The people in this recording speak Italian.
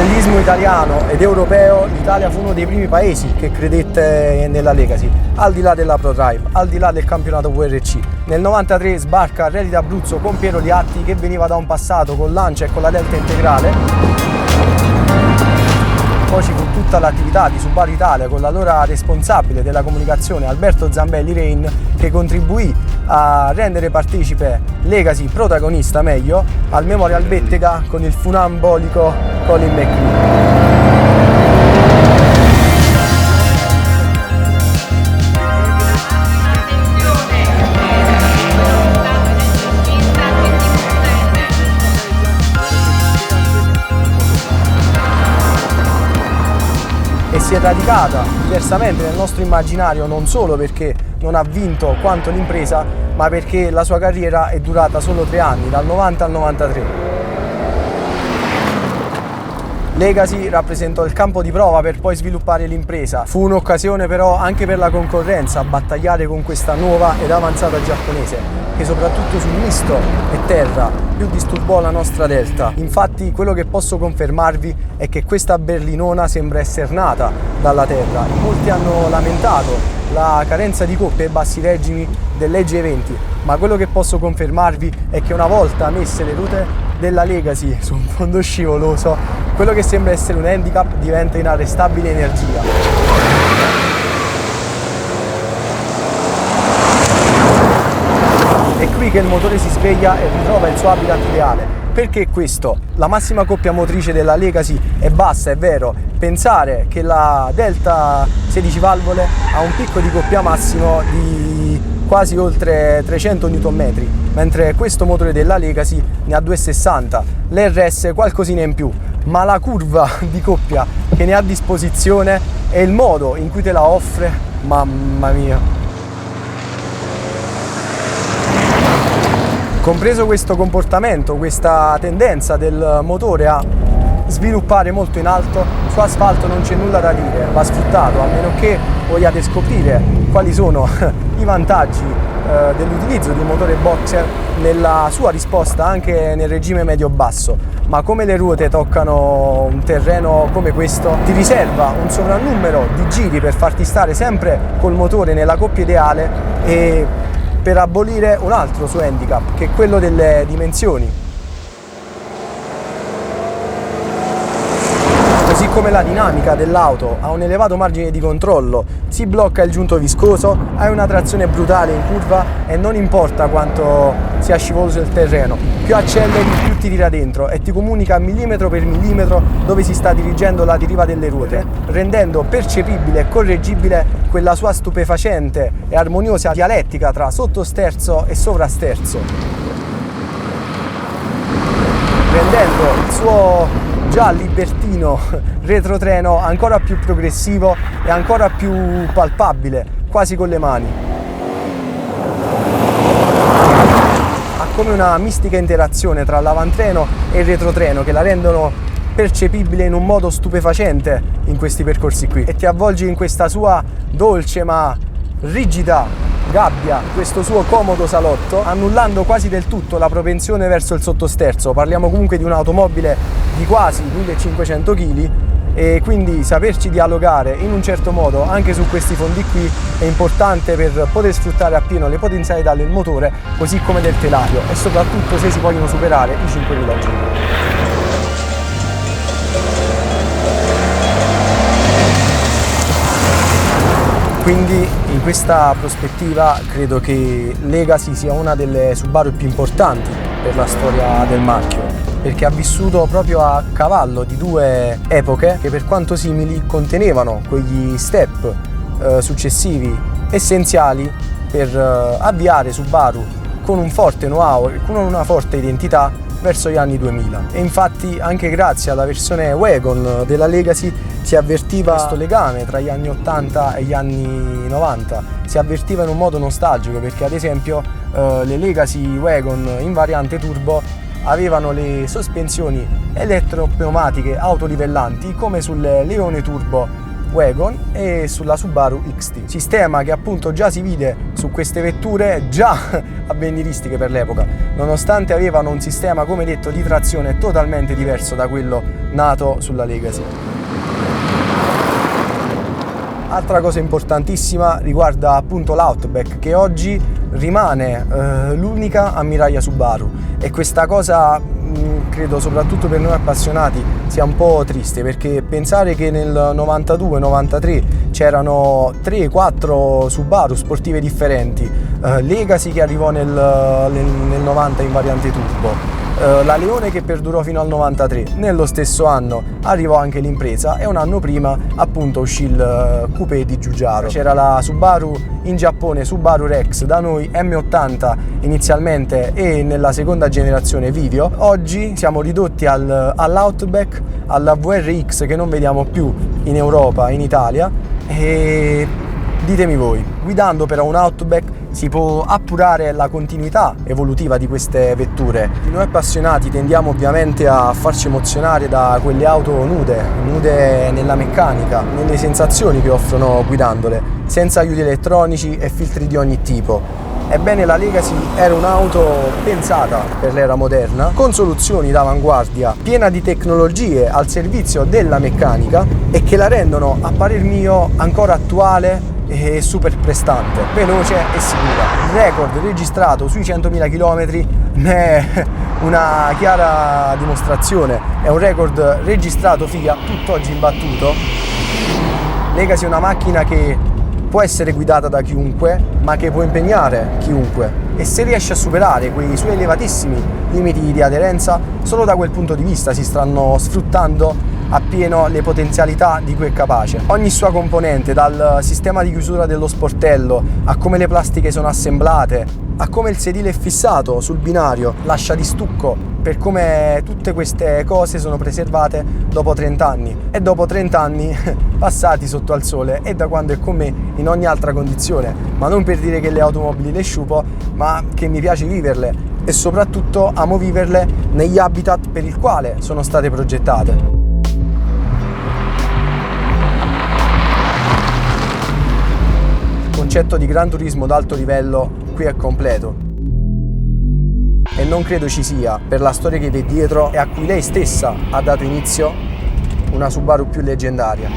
Nell'automobilismo italiano ed europeo l'Italia fu uno dei primi paesi che credette nella Legacy, al di là della ProDrive, al di là del campionato VRC. Nel 93 sbarca al Rally d'Abruzzo con Piero Liatti, che veniva da un passato con Lancia e con la Delta Integrale. Poi ci fu tutta l'attività di Subaru Italia con l'allora responsabile della comunicazione Alberto Zambelli Rain, che contribuì a rendere partecipe Legacy, protagonista meglio, al Memorial Bettega con il funambolico Colin McRae. E si è radicata diversamente nel nostro immaginario non solo perché non ha vinto quanto l'impresa, ma perché la sua carriera è durata solo 3 anni, dal 90 al 93. Legacy rappresentò il campo di prova per poi sviluppare l'impresa. Fu un'occasione però anche per la concorrenza a battagliare con questa nuova ed avanzata giapponese, che soprattutto sul misto e terra più disturbò la nostra Delta. Infatti quello che posso confermarvi è che questa berlinona sembra essere nata dalla terra. Molti hanno lamentato la carenza di coppie e bassi regimi dell'EG20, ma quello che posso confermarvi è che una volta messe le ruote della Legacy su un fondo scivoloso, quello che sembra essere un handicap diventa inarrestabile energia. È qui che il motore si sveglia e ritrova il suo habitat ideale. Perché questo? La massima coppia motrice della Legacy è bassa, è vero. Pensare che la Delta 16 valvole ha un picco di coppia massimo di quasi oltre 300 Nm, mentre questo motore della Legacy ne ha 260, l'RS qualcosina in più, ma la curva di coppia che ne ha a disposizione e il modo in cui te la offre, mamma mia. Compreso questo comportamento, questa tendenza del motore a sviluppare molto in alto, su asfalto non c'è nulla da dire, va sfruttato, a meno che vogliate scoprire quali sono i vantaggi dell'utilizzo di un motore boxer nella sua risposta anche nel regime medio-basso. Ma come le ruote toccano un terreno come questo, ti riserva un sovrannumero di giri per farti stare sempre col motore nella coppia ideale e per abolire un altro suo handicap, che è quello delle dimensioni. Così come la dinamica dell'auto ha un elevato margine di controllo, si blocca il giunto viscoso, hai una trazione brutale in curva e non importa quanto sia scivoloso il terreno, più acceleri più ti tira dentro e ti comunica millimetro per millimetro dove si sta dirigendo la deriva delle ruote, rendendo percepibile e correggibile quella sua stupefacente e armoniosa dialettica tra sottosterzo e sovrasterzo, rendendo il suo già libertino retrotreno ancora più progressivo e ancora più palpabile, quasi con le mani. Ha come una mistica interazione tra l'avantreno e il retrotreno che la rendono percepibile in un modo stupefacente in questi percorsi qui e ti avvolge in questa sua dolce ma rigida gabbia, questo suo comodo salotto, annullando quasi del tutto la propensione verso il sottosterzo. Parliamo comunque di un'automobile di quasi 1500 kg e quindi saperci dialogare in un certo modo anche su questi fondi qui è importante per poter sfruttare appieno le potenzialità del motore così come del telaio e soprattutto se si vogliono superare i 5000 giri. Quindi in questa prospettiva credo che Legacy sia una delle Subaru più importanti per la storia del marchio, perché ha vissuto proprio a cavallo di 2 epoche che per quanto simili contenevano quegli step successivi essenziali per avviare Subaru con un forte know-how e con una forte identità verso gli anni 2000. E infatti anche grazie alla versione Wagon della Legacy si avvertiva questo legame tra gli anni 80 e gli anni 90, si avvertiva in un modo nostalgico perché ad esempio le Legacy Wagon in variante turbo avevano le sospensioni elettropneumatiche autolivellanti come sul Leone Turbo Wagon e sulla Subaru XT. Sistema che appunto già si vide su queste vetture già avveniristiche per l'epoca, nonostante avevano un sistema, come detto, di trazione totalmente diverso da quello nato sulla Legacy. Altra cosa importantissima riguarda appunto l'Outback, che oggi rimane l'unica ammiraglia Subaru, e questa cosa credo soprattutto per noi appassionati sia un po' triste, perché pensare che nel 92-93 c'erano 3-4 Subaru sportive differenti, Legacy che arrivò nel 90 in variante turbo, la Leone che perdurò fino al 93, nello stesso anno arrivò anche l'Impresa e un anno prima appunto uscì il coupé di Giugiaro. C'era la Subaru in Giappone, Subaru Rex, da noi M80 inizialmente e nella seconda generazione Vivio. Oggi siamo ridotti all'Outback, alla VRX che non vediamo più in Europa, in Italia, e ditemi voi, guidando però un Outback si può appurare la continuità evolutiva di queste vetture. Noi appassionati tendiamo ovviamente a farci emozionare da quelle auto nude nella meccanica, nelle sensazioni che offrono guidandole, senza aiuti elettronici e filtri di ogni tipo. Ebbene, la Legacy era un'auto pensata per l'era moderna, con soluzioni d'avanguardia, piena di tecnologie al servizio della meccanica e che la rendono, a parer mio, ancora attuale e super prestante, veloce e sicura. Il record registrato sui 100.000 km ne è una chiara dimostrazione, è un record registrato FIA tutt'oggi imbattuto. Legacy è una macchina che può essere guidata da chiunque, ma che può impegnare chiunque, e se riesce a superare quei suoi elevatissimi limiti di aderenza, solo da quel punto di vista si stanno sfruttando appieno le potenzialità di cui è capace. Ogni sua componente, dal sistema di chiusura dello sportello, a come le plastiche sono assemblate, a come il sedile è fissato sul binario, lascia di stucco, per come tutte queste cose sono preservate dopo 30 anni, e dopo 30 anni passati sotto al sole, e da quando è con me in ogni altra condizione, ma non per dire che le automobili le sciupo, ma che mi piace viverle, e soprattutto amo viverle negli habitat per il quale sono state progettate. Il concetto di Gran Turismo d'alto livello qui è completo, e non credo ci sia, per la storia che vede dietro e a cui lei stessa ha dato inizio, una Subaru più leggendaria.